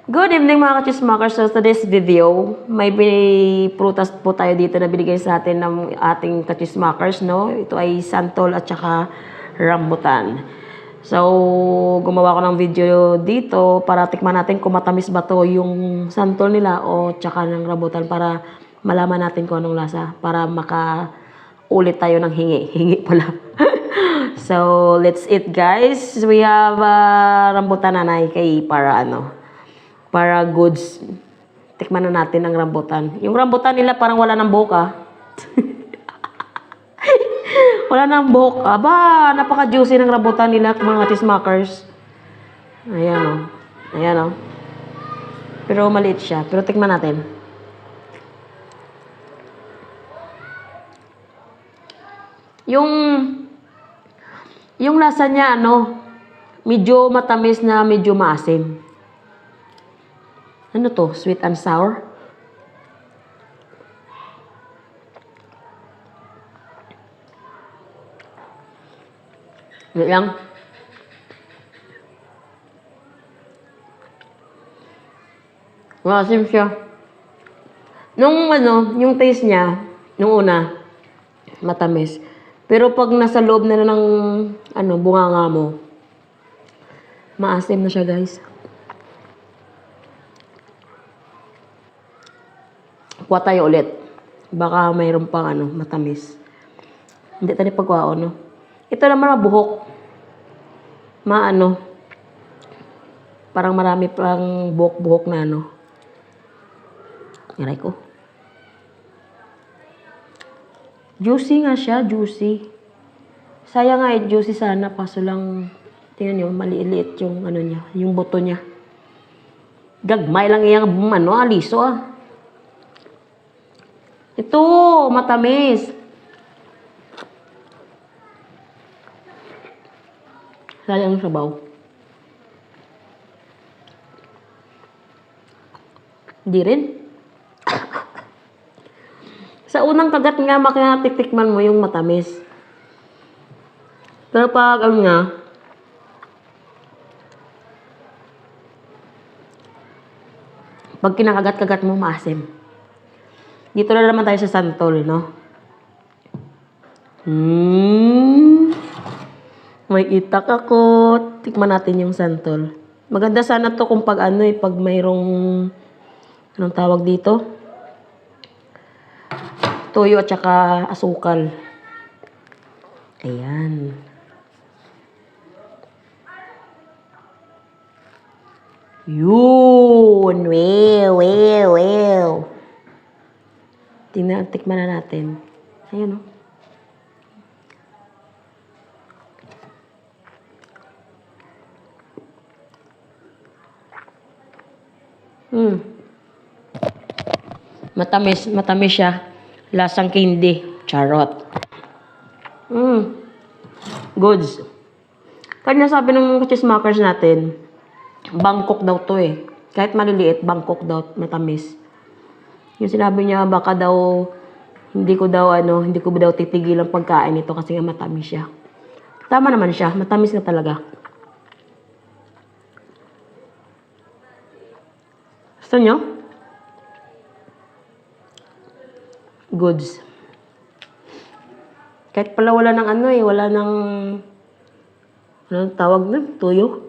Good evening mga ka-chismakers. So today's video, may prutas po tayo dito na binigay sa atin ng ating ka-chismakers, no? Ito ay santol at saka rambutan. So, gumawa ko ng video dito para tikman natin kung matamis ba to yung santol nila o tsaka ng rambutan para malaman natin kung anong lasa para ulit tayo ng hingi. Hingi pala. So, let's eat guys. We have rambutan nanay kay para goods. Tikman na natin ang rambutan. Yung rambutan nila parang wala ng buhok Wala ng buhok. Aba, napaka-juicy ng rambutan nila mga chismakers. Ayan o. Ayan o. Pero maliit siya. Pero tikman natin. Yung lasa niya medyo matamis na medyo maasim. Ano to? Sweet and sour? Yan. Maasim siya. Yung taste niya, nung una, matamis. Pero pag nasa loob na ng bunganga mo, maasim na siya, guys. Kuha tayo ulit. Baka mayroon pang matamis. Hindi tayo pagkuha Ito naman mabuhok. Parang marami pang buhok-buhok na Aray ko. Juicy nga siya, juicy. Sayang nga juicy sana. Kaso lang, tingnan nyo, maliit yung niya, yung buto niya. Gagmay lang iyang aliso Ito, matamis. Sayang sabaw. Hindi rin. Sa unang kagat nga, makatitikman mo yung matamis. Pero pag pag kinakagat-kagat mo, maasim. Dito na naman tayo sa santol, May itak ako. Tikman natin yung santol. Maganda sana to kung pag pag mayroong anong tawag dito? Toyo at saka asukal. Ayan. Yun! Well. Tikman na natin. Ayan Matamis siya. Lasang candy. Charot. Goods. Kanya sabi ng chismakers natin, Bangkok daw to Kahit maliliit, Bangkok daw, matamis. Yung sinabi niya, baka daw, hindi ko daw titigil ang pagkain nito kasi nga matamis siya. Tama naman siya, matamis na talaga. Gusto nyo? Goods. Kahit pala wala ng wala ng, anong tawag na? Tuyo.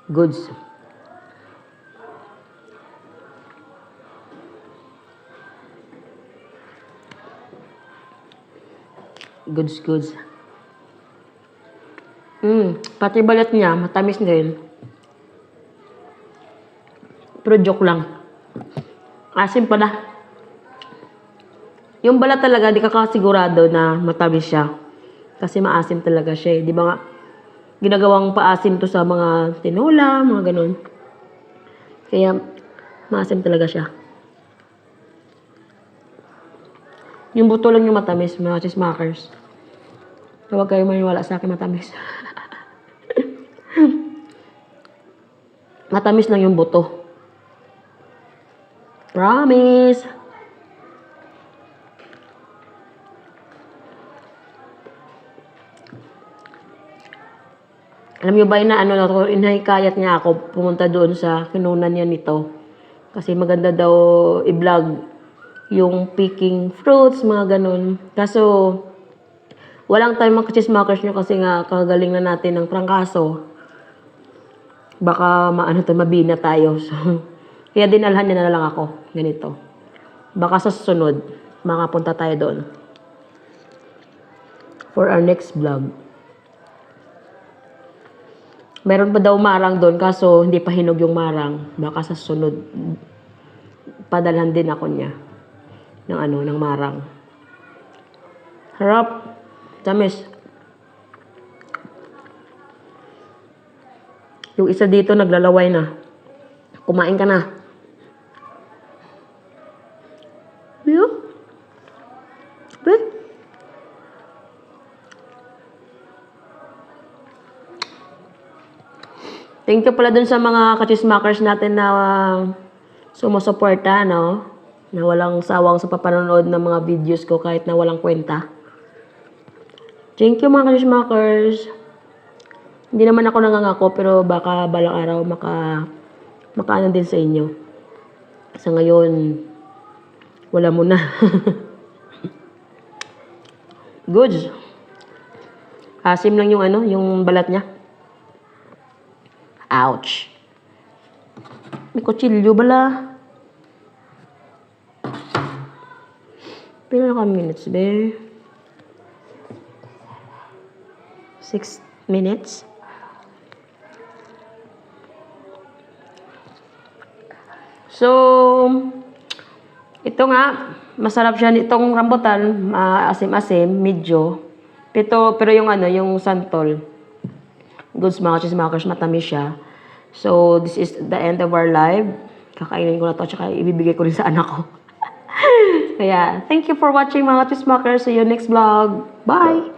Goods. Goods. Pati balat niya, matamis din. Pero joke lang. Asim pala. Yung balat talaga, di ka kasigurado na matamis siya. Kasi maasim talaga siya Di ba nga, ginagawang paasim to sa mga tinola, mga ganun. Kaya, maasim talaga siya. Yung buto lang yung matamis, mga chismakers. Huwag kayo maniwala sa akin matamis. Matamis lang yung buto. Promise! Alam niyo ba na ano na to, inahikayat niya ako pumunta doon sa kinunan niya nito. Kasi maganda daw i-vlog yung picking fruits, mga ganun. Kaso, walang time mag-chismakers nyo kasi nga kagaling na natin ng prangkaso. Baka maano to, mabina tayo. So, kaya dinalhan niya na lang ako. Ganito. Baka sa susunod, makapunta tayo doon. For our next vlog. Meron pa daw marang doon, kaso hindi pa hinog yung marang. Baka sa sunod, padalhan din ako niya ng marang. Harap. Tamis. Yung isa dito naglalaway na. Kumain ka na. Yeah. Wait. Thank you pala dun sa mga kachismakers natin na sumusuporta, no? Na walang sawang sa papanonood ng mga videos ko kahit na walang kwenta. Thank you mga kachismakers. Hindi naman ako nangangako pero baka balang araw makaano din sa inyo. Sa ngayon, wala muna. Good. Asim lang yung yung balat niya. Ouch. May kutsilyo bala. Pila na ka minutes, be? 6 minutes. So, ito nga, masarap siya itong rambutan, asim-asim, medyo. Pero yung yung santol, goods mga chismakers, matamis siya. So, this is the end of our live. Kakainin ko na to, tsaka ibibigay ko rin sa anak ko. Kaya, thank you for watching mga chismakers. See you next vlog. Bye!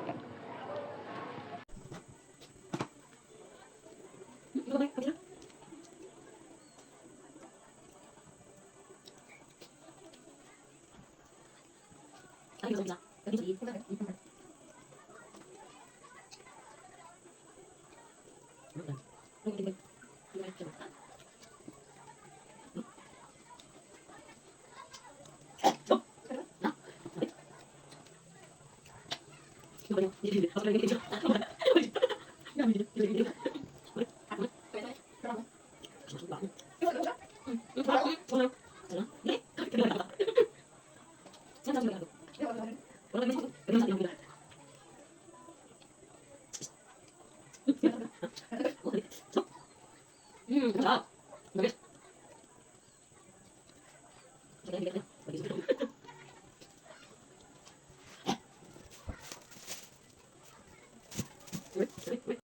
Sarap.